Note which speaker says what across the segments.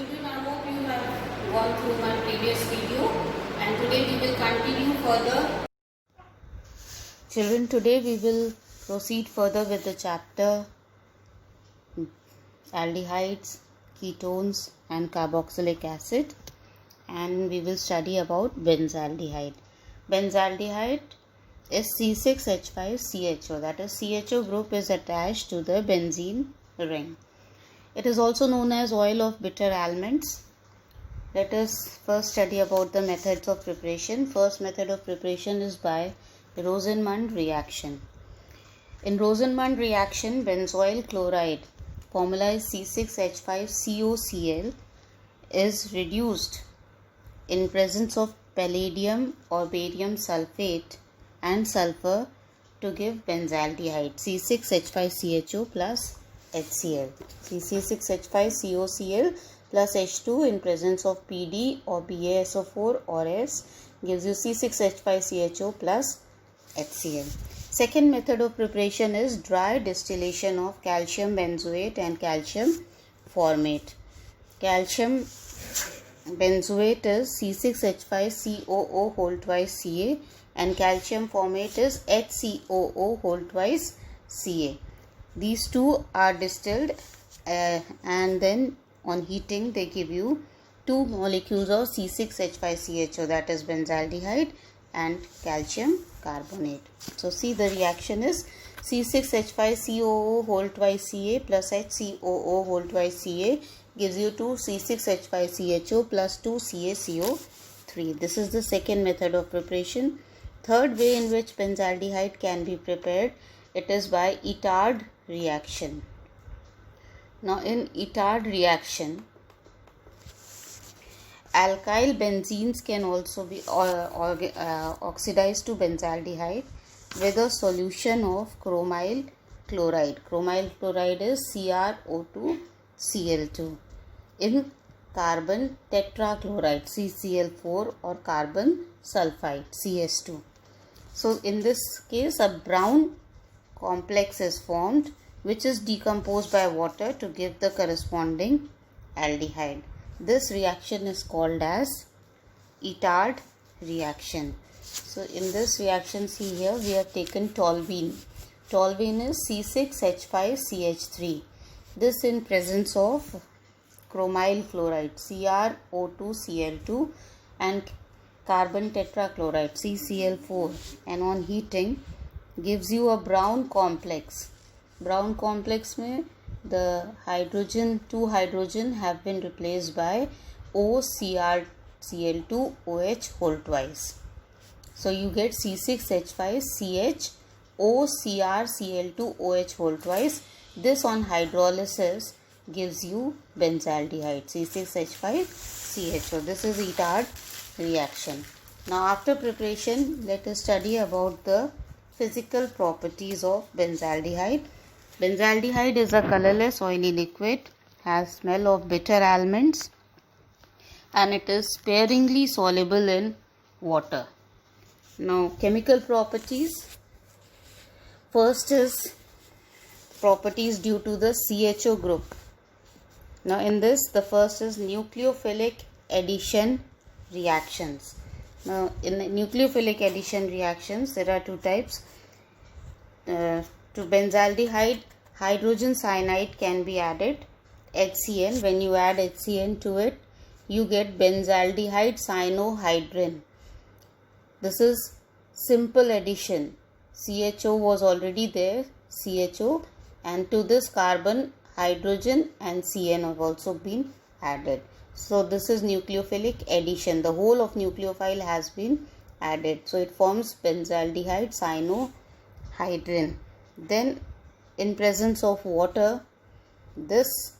Speaker 1: children, I hope you have gone through my previous video, and today we will continue further. Children, today we will proceed further with the chapter aldehydes, ketones and carboxylic acid, and we will study about benzaldehyde. Benzaldehyde is C6H5CHO, that is CHO group is attached to the benzene ring. It is also known as oil of bitter almonds. Let us first study about the methods of preparation. First method of preparation is by Rosenmund reaction. In Rosenmund reaction, benzoyl chloride, formula is C6H5COCl, is reduced in presence of palladium or barium sulfate and sulfur to give benzaldehyde C6H5CHO plus HCl. C6H5COCl plus H2 in presence of PD or BaSO4 or S gives you C6H5CHO plus HCl. Second method of preparation is dry distillation of calcium benzoate and calcium formate. Calcium benzoate is C6H5COO whole twice Ca and calcium formate is HCOO whole twice Ca. These two are distilled and then on heating they give you two molecules of C6H5CHO, that is benzaldehyde and calcium carbonate. So see, the reaction is C6H5COO whole twice Ca plus HCOO whole twice Ca gives you 2 C6H5CHO plus 2 CaCO3. This is the second method of preparation. Third way in which benzaldehyde can be prepared, it is by Itard reaction. Now in Itard reaction, alkyl benzenes can also be oxidized to benzaldehyde with a solution of chromyl chloride. Chromyl chloride is CrO2Cl2 in carbon tetrachloride CCl4 or carbon sulfide CS2. So in this case a brown complex is formed which is decomposed by water to give the corresponding aldehyde. This reaction is called as Itard reaction. So in this reaction, see here we have taken toluene. Toluene is C6H5CH3. This in presence of chromyl chloride CrO2Cl2 and carbon tetrachloride CCl4, and on heating gives you a brown complex. Brown complex में the two hydrogen have been replaced by OCrCl2OH whole twice. So you get C6H5CH OCrCl2OH whole twice. This on hydrolysis gives you benzaldehyde C6H5CHO. This is Itard reaction. Now after preparation, let us study about the physical properties of benzaldehyde. Benzaldehyde is a colorless oily liquid, has smell of bitter almonds, and it is sparingly soluble in water. Now chemical properties. First is properties due to the CHO group. Now in this, the first is nucleophilic addition reactions. Now in the nucleophilic addition reactions there are two types. To benzaldehyde, hydrogen cyanide can be added, HCN. When you add HCN to it, you get benzaldehyde cyanohydrin. This is simple addition. CHO was already there, CHO, and to this carbon, hydrogen and CN have also been added. So this is nucleophilic addition. The whole of nucleophile has been added. So it forms benzaldehyde cyanohydrin. Then in presence of water, this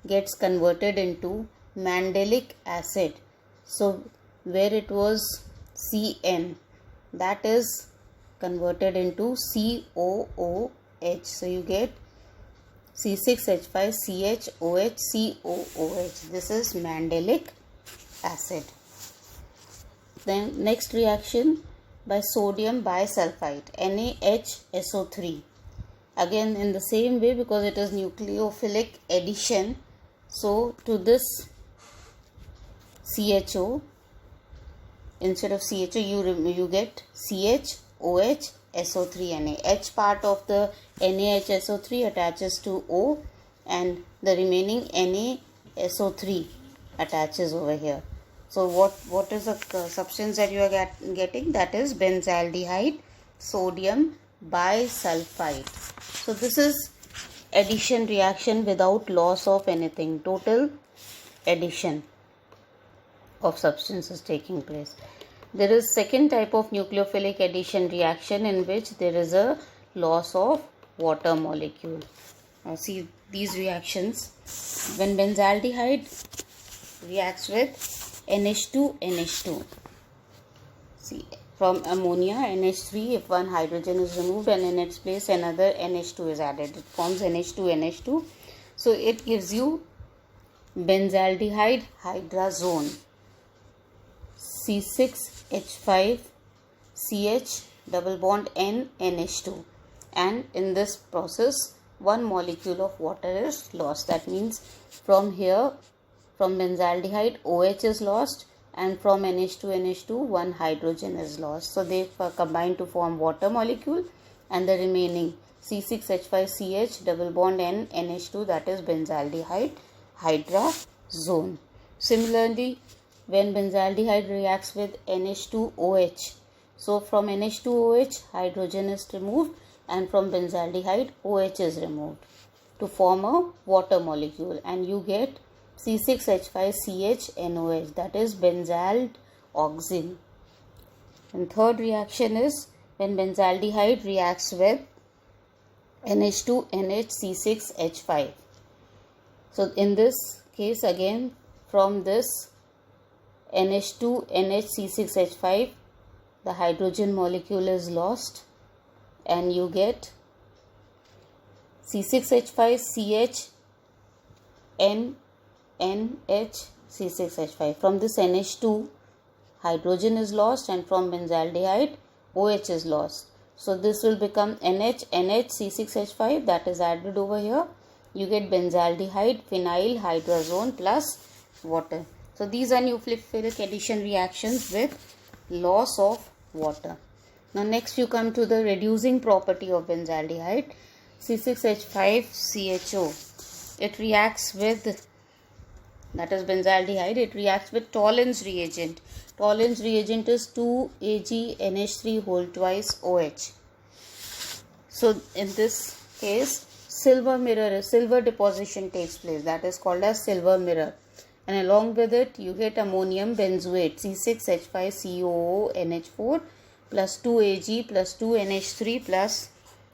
Speaker 1: gets converted into mandelic acid. So where it was CN, that is converted into COOH. So you get C6H5CHOH This is mandelic acid. Then next reaction by sodium bisulfite NaHSO3. Again in the same way, because it is nucleophilic addition, so to this CHO. Instead of CHO, you get CHOH SO3Na. H part of the NaHSO3 attaches to O, and the remaining NaSO3 attaches over here. So what is the substance that you are getting? That is benzaldehyde sodium bisulfite. So this is addition reaction without loss of anything. Total addition of substances taking place. There is second type of nucleophilic addition reaction in which there is a loss of water molecule. Now see these reactions. When benzaldehyde reacts with NH2NH2. See, from ammonia NH3, if one hydrogen is removed and in its place another NH2 is added, it forms NH2NH2. So it gives you benzaldehyde hydrazone, C6H5CH double bond N NH2, and in this process one molecule of water is lost. That means from here, from benzaldehyde OH is lost, and from NH2NH2 one hydrogen is lost. So they combine to form water molecule, and the remaining C6H5CH double bond N NH2, that is benzaldehyde hydrazone. Similarly, when benzaldehyde reacts with NH2OH, so from NH2OH hydrogen is removed, and from benzaldehyde OH is removed to form a water molecule, and you get C6H5CHNOH, that is benzaldeoxime. And third reaction is when benzaldehyde reacts with NH2NHC6H5. So in this case again, from this NH2NHC6H5 the hydrogen molecule is lost, and you get C6H5CHNNHC6H5. From this NH2 hydrogen is lost, and from benzaldehyde OH is lost. So this will become NHNHC6H5, that is added over here. You get benzaldehyde phenyl hydrazone plus water. So these are nucleophilic addition reactions with loss of water. Now next you come to the reducing property of benzaldehyde, C6H5CHO. It reacts with, that is benzaldehyde, it reacts with Tollens reagent. Tollens reagent is 2AgNH3 whole twice OH. So in this case, silver deposition takes place, that is called as silver mirror. And along with it you get ammonium benzoate, C6H5COONH4 plus 2Ag plus 2NH3 plus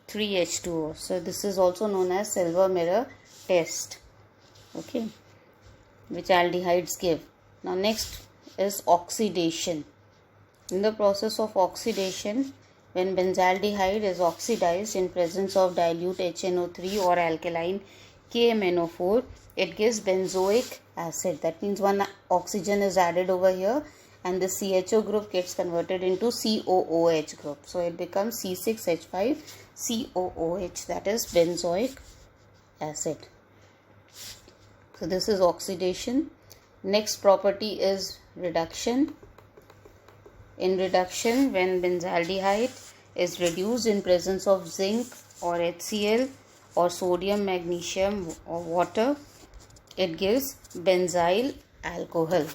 Speaker 1: 3H2O. So this is also known as silver mirror test, okay, which aldehydes give. Now next is oxidation. In the process of oxidation, when benzaldehyde is oxidized in presence of dilute HNO3 or alkaline KMNO4, it gives benzoic acid. That means one oxygen is added over here, and the CHO group gets converted into COOH group. So it becomes C6H5COOH, that is benzoic acid. So this is oxidation. Next property is reduction. In reduction, when benzaldehyde is reduced in presence of zinc or HCl or sodium, magnesium or water, it gives benzyl alcohol.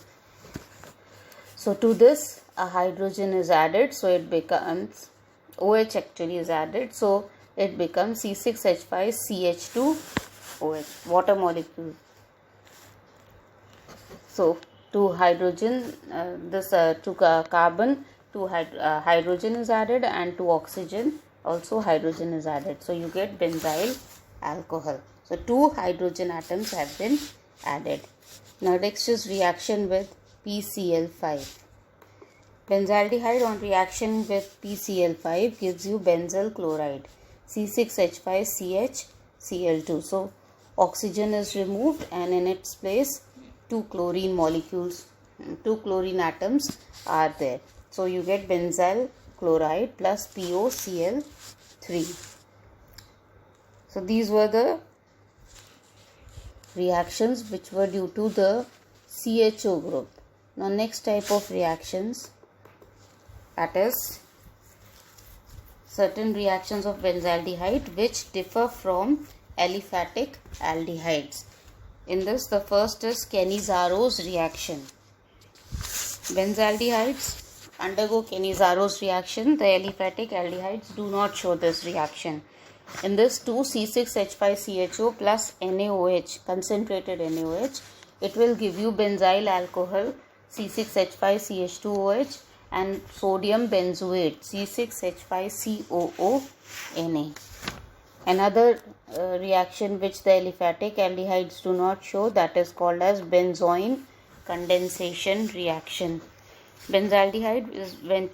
Speaker 1: So to this a hydrogen is added, so it becomes OH actually is added, so it becomes C6H5CH2OH, water molecule. So to hydrogen, carbon, to hydrogen is added, and to oxygen also hydrogen is added. So you get benzyl alcohol. So 2 hydrogen atoms have been added. Now next is reaction with PCl5. Benzaldehyde on reaction with PCl5 gives you benzyl chloride, C6H5CHCl2. So oxygen is removed, and in its place 2 chlorine molecules, 2 chlorine atoms are there. So you get benzyl chloride plus POCl3. So these were the reactions which were due to the CHO group. Now next type of reactions, that is certain reactions of benzaldehyde which differ from aliphatic aldehydes. In this, the first is Cannizaro's reaction. Benzaldehydes undergo Cannizaro's reaction. The aliphatic aldehydes do not show this reaction. In this, 2C6H5CHO plus NaOH, concentrated NaOH, it will give you benzyl alcohol C6H5CH2OH and sodium benzoate C6H5COO Na. Another reaction which the aliphatic aldehydes do not show, that is called as benzoin condensation reaction. Benzaldehyde is when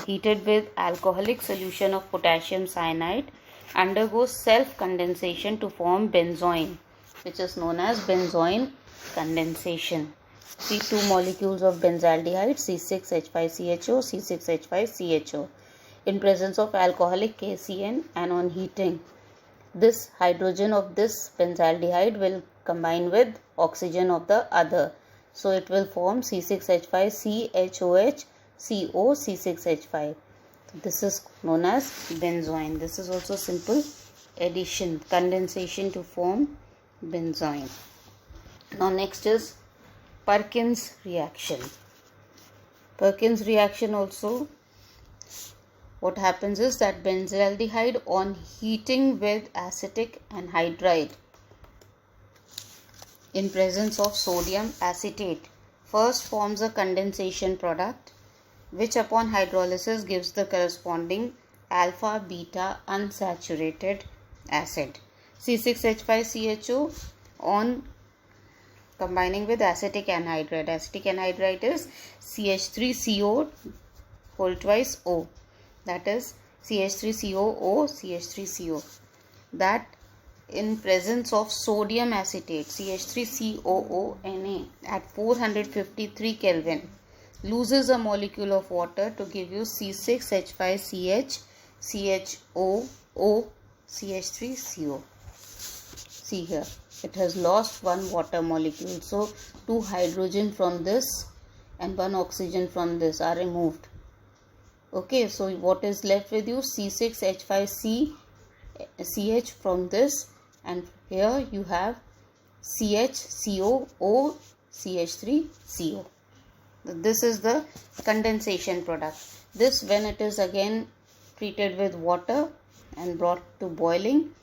Speaker 1: heated with alcoholic solution of potassium cyanide undergoes self-condensation to form benzoin, which is known as benzoin condensation. See, two molecules of benzaldehyde C6H5CHO, C6H5CHO in presence of alcoholic KCN, and on heating, this hydrogen of this benzaldehyde will combine with oxygen of the other. So it will form C6H5CHOH CO C6H5. This is known as benzoin. This is also simple addition, condensation to form benzoin. Now next is Perkin's reaction. Perkin's reaction also, what happens is that benzaldehyde on heating with acetic anhydride in presence of sodium acetate first forms a condensation product which upon hydrolysis gives the corresponding alpha beta unsaturated acid. C6H5CHO on combining with acetic anhydride. Acetic anhydride is CH3CO whole twice O, that is CH3COO CH3CO, that in presence of sodium acetate CH3COO Na at 453 Kelvin loses a molecule of water to give you C6H5CH CHOO CH3CO. See here, it has lost one water molecule, so two hydrogen from this and one oxygen from this are removed. Okay, so what is left with you? C6H5CH from this, and here you have CHCOO CH3CO. This is the condensation product. This, when it is again treated with water and brought to boiling,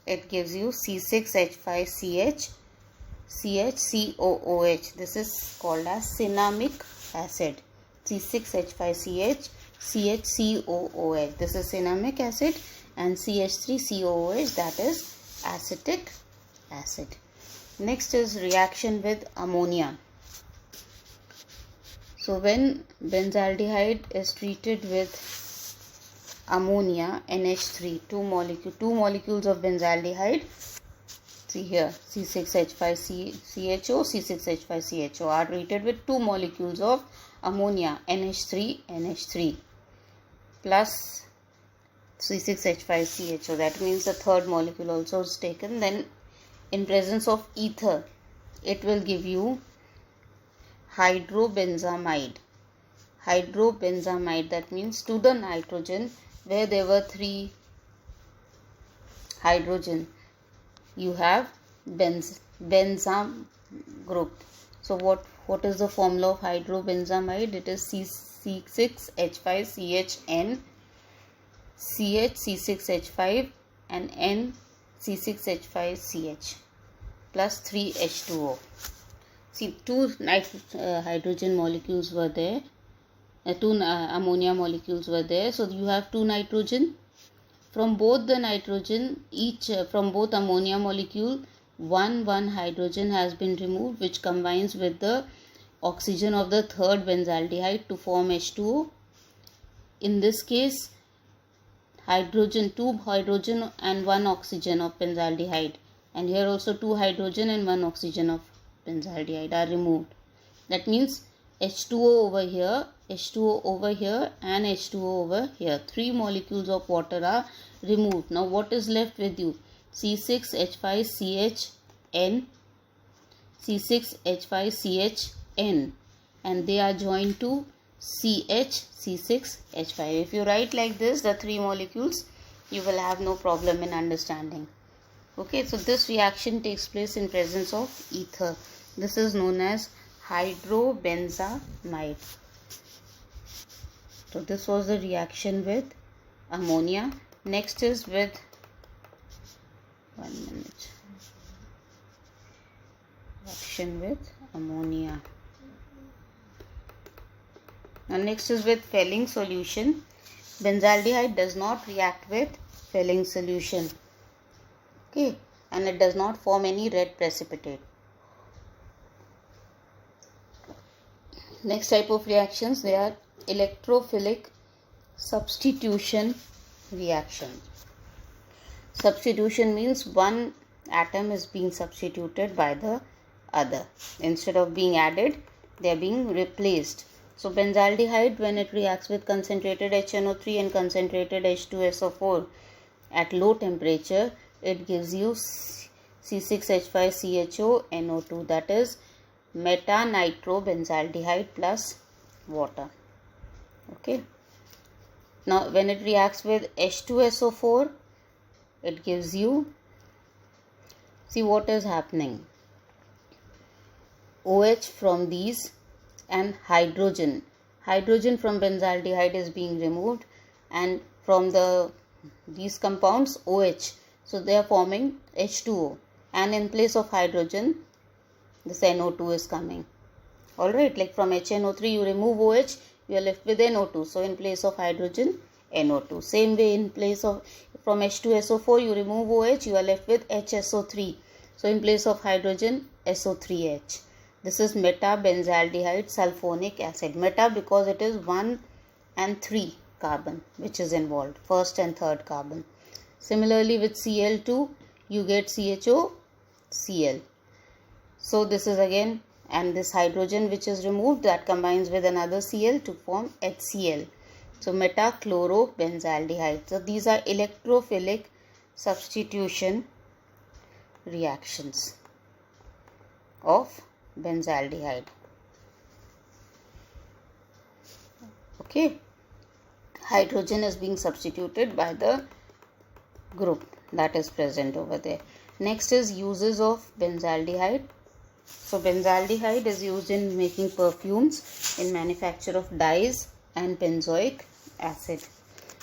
Speaker 1: it gives you C6H5CH CHCOOH. This is called as cinnamic acid. C6H5CH CHCOOH. This is cinnamic acid, and CH3COOH, that is acetic acid. Next is reaction with ammonia. So when benzaldehyde is treated with ammonia NH3, two molecules of benzaldehyde, see here C6H5CHO C6H5CHO are treated with two molecules of ammonia NH3 plus C6H5CHO. That means the third molecule also is taken. Then in presence of ether, it will give you hydrobenzamide. That means to the nitrogen where there were 3 hydrogen, you have benzam group. So what is the formula of hydrobenzamide? It is C6H5CHN CH6H5 and N C6H5CH plus 3H2O. See, 2 hydrogen molecules were there, 2 ammonia molecules were there. So you have 2 nitrogen. From both the nitrogen, from both ammonia molecule, one hydrogen has been removed, which combines with the oxygen of the third benzaldehyde to form H2O. In this case, 2 hydrogen and 1 oxygen of benzaldehyde, and here also 2 hydrogen and 1 oxygen of benzaldehyde are removed. That means H2O over here, H2O over here, and H2O over here. 3 molecules of water are removed. Now what is left with you? C6H5CHN, C6H5CHN, and they are joined to CH6H5. If you write like this, the three molecules, you will have no problem in understanding. Okay, so this reaction takes place in presence of ether. This is known as hydrobenzamide. So this was the reaction with ammonia. Next is with, reaction with ammonia. Now next is with Fehling solution. Benzaldehyde does not react with Fehling solution. Okay, and it does not form any red precipitate. Next type of reactions, they are electrophilic substitution reaction. Substitution means one atom is being substituted by the other. Instead of being added, they are being replaced. So benzaldehyde, when it reacts with concentrated HNO3 and concentrated H2SO4 at low temperature, it gives you C6H5CHO NO2, that is metanitrobenzaldehyde plus water. Okay. Now when it reacts with H2SO4, it gives you, see what is happening, OH from these and hydrogen from benzaldehyde is being removed, and from these compounds OH, so they are forming H2O, and in place of hydrogen this NO2 is coming. Alright, like from HNO3 you remove OH, you are left with NO2, so in place of hydrogen NO2. Same way, in place of, from H2SO4 you remove OH, you are left with HSO3, so in place of hydrogen SO3H. This is metabenzaldehyde sulfonic acid. Meta because it is 1 and 3 carbon which is involved, first and third carbon. Similarly with Cl2 you get CHOCl. So this is again, and this hydrogen which is removed, that combines with another Cl to form HCl. So metachlorobenzaldehyde. So these are electrophilic substitution reactions of benzaldehyde. Okay, hydrogen is being substituted by the group that is present over there. Next is uses of benzaldehyde. So benzaldehyde is used in making perfumes, in manufacture of dyes and benzoic acid.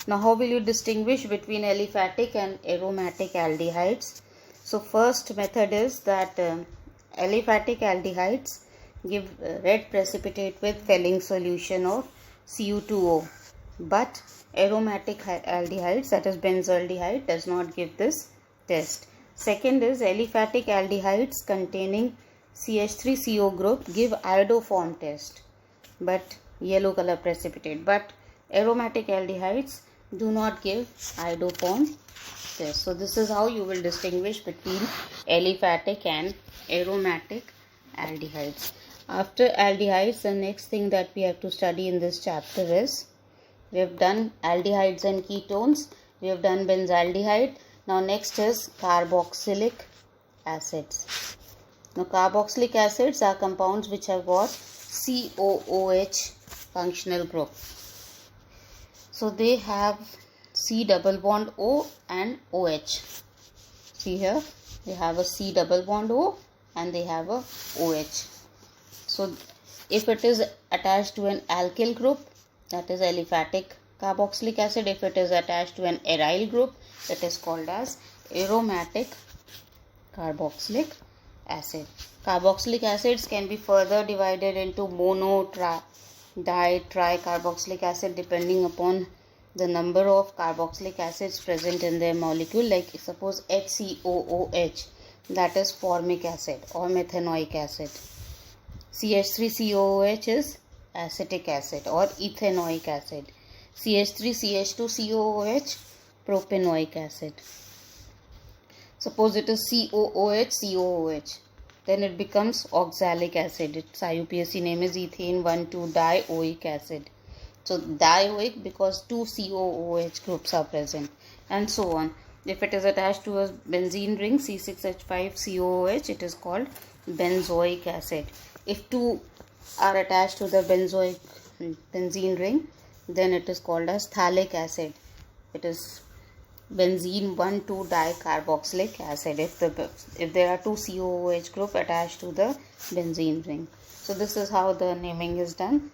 Speaker 1: Now how will you distinguish between aliphatic and aromatic aldehydes? So first method is that aliphatic aldehydes give red precipitate with Fehling solution of Cu2O, but aromatic aldehydes, that is benzaldehyde, does not give this test. Second is aliphatic aldehydes containing CH3CO group give iodoform test, but yellow color precipitate, but aromatic aldehydes do not give iodoform test. So this is how you will distinguish between aliphatic and aromatic aldehydes. After aldehydes, the next thing that we have to study in this chapter is, we have done aldehydes and ketones, we have done benzaldehyde. Now next is carboxylic acids. Now carboxylic acids are compounds which have got COOH functional group. So they have C double bond O and OH. See here, they have a C double bond O and they have a OH. So if it is attached to an alkyl group, that is aliphatic carboxylic acid. If it is attached to an aryl group, that is called as aromatic carboxylic acid. Carboxylic acids can be further divided into mono, di, tri-carboxylic acid depending upon the number of carboxylic acids present in their molecule. Like suppose HCOOH, that is formic acid or methanoic acid. CH3COOH is acetic acid or ethanoic acid. CH3CH2COOH, propanoic acid. Suppose it is COOH, then it becomes oxalic acid. Its IUPAC name is ethane 1,2-dioic acid. So dioic because two COOH groups are present, and so on. If it is attached to a benzene ring C6H5COOH, it is called benzoic acid. If two are attached to the benzene ring, then it is called as phthalic acid. It is benzene 1,2-dicarboxylic acid if there are two COOH group attached to the benzene ring. So this is how the naming is done.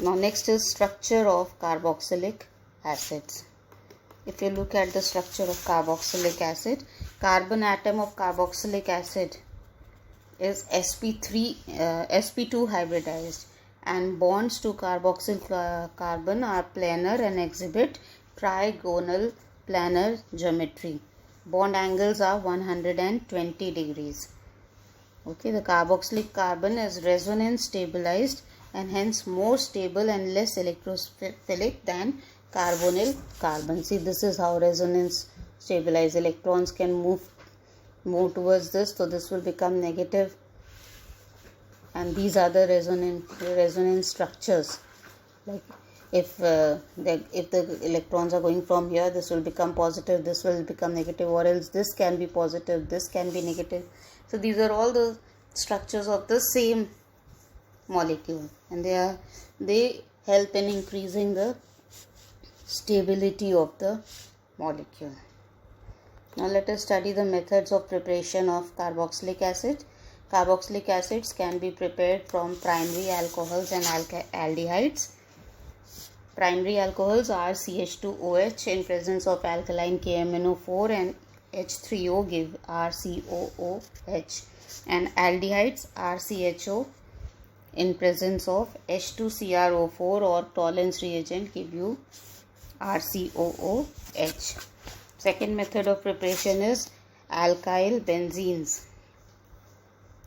Speaker 1: Now next is structure of carboxylic acids. If you look at the structure of carboxylic acid, carbon atom of carboxylic acid is sp2 hybridized, and bonds to carboxyl carbon are planar and exhibit trigonal planar geometry. Bond angles are 120 degrees. Okay, the carboxylic carbon is resonance stabilized and hence more stable and less electrophilic than carbonyl carbon. See, this is how resonance stabilized. Electrons can move towards this, so this will become negative, and these are the resonance structures. Like if the electrons are going from here, this will become positive, this will become negative, or else this can be positive, this can be negative. So these are all the structures of the same molecule, and they help in increasing the stability of the molecule. Now let us study the methods of preparation of carboxylic acid. Carboxylic acids can be prepared from primary alcohols and aldehydes. Primary alcohols are CH2OH in presence of alkaline KMNO4 and H3O give RCOOH, and aldehydes are CHO in presence of H2CrO4 or Tollens reagent give you RCOOH. Second method of preparation is alkyl benzenes.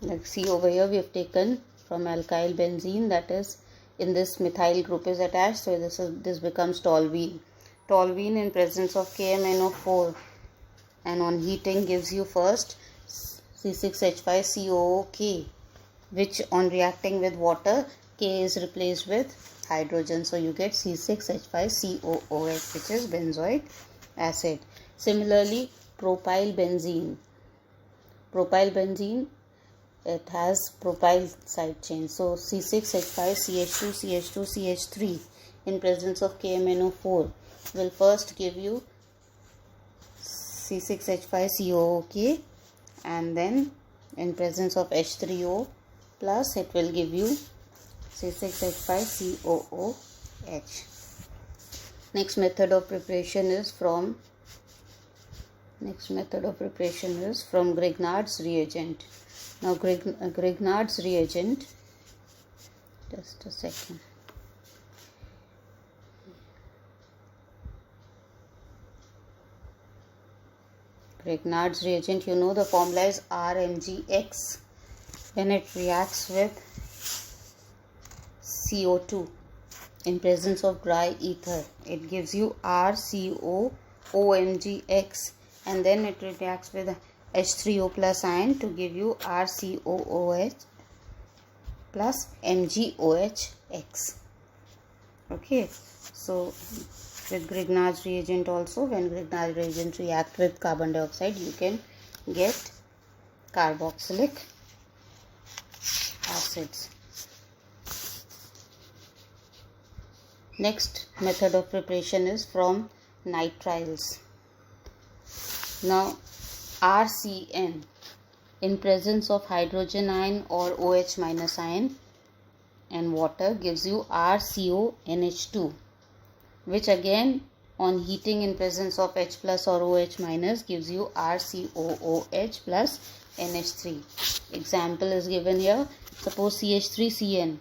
Speaker 1: Like see over here, we have taken from alkyl benzene, that is in this methyl group is attached, so this becomes toluene. Toluene in presence of KMNO4 and on heating gives you first C6H5COOK, which on reacting with water K is replaced with hydrogen, so you get C6H5COOH, which is benzoic acid. Similarly, propyl benzene, it has propyl side chain, so C6H5CH2CH2CH3 in presence of KMNO4 will first give you C6H5COOK, and then in presence of H3O plus it will give you C6H5COOH. Next method of preparation is from Grignard's reagent. Now Grignard's reagent, just a second. Grignard's reagent, you know the formula is RMgX. When it reacts with CO2 in presence of dry ether, it gives you RCOOMgX, and then it reacts with H3O plus ion to give you RCOOH plus MgOHX. Okay, so with Grignard's reagent also, when Grignard's reagent react with carbon dioxide, you can get carboxylic acids. Next method of preparation is from nitriles. Now RCN in presence of hydrogen ion or OH minus ion and water gives you RCONH2, which again on heating in presence of H plus or OH minus gives you RCOOH plus NH3. Example is given here. Suppose CH3CN.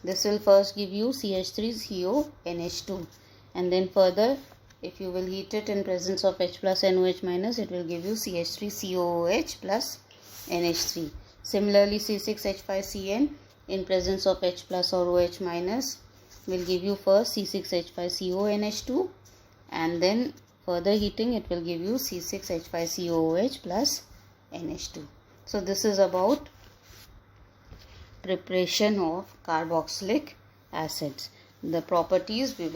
Speaker 1: This will first give you CH3CONH2, and then further if you will heat it in presence of H plus and OH minus, it will give you CH3COOH plus NH3. Similarly, C6H5CN in presence of H plus or OH minus will give you first C6H5CONH2, and then further heating it will give you C6H5COOH plus NH2. So this is about preparation of carboxylic acids. The properties we will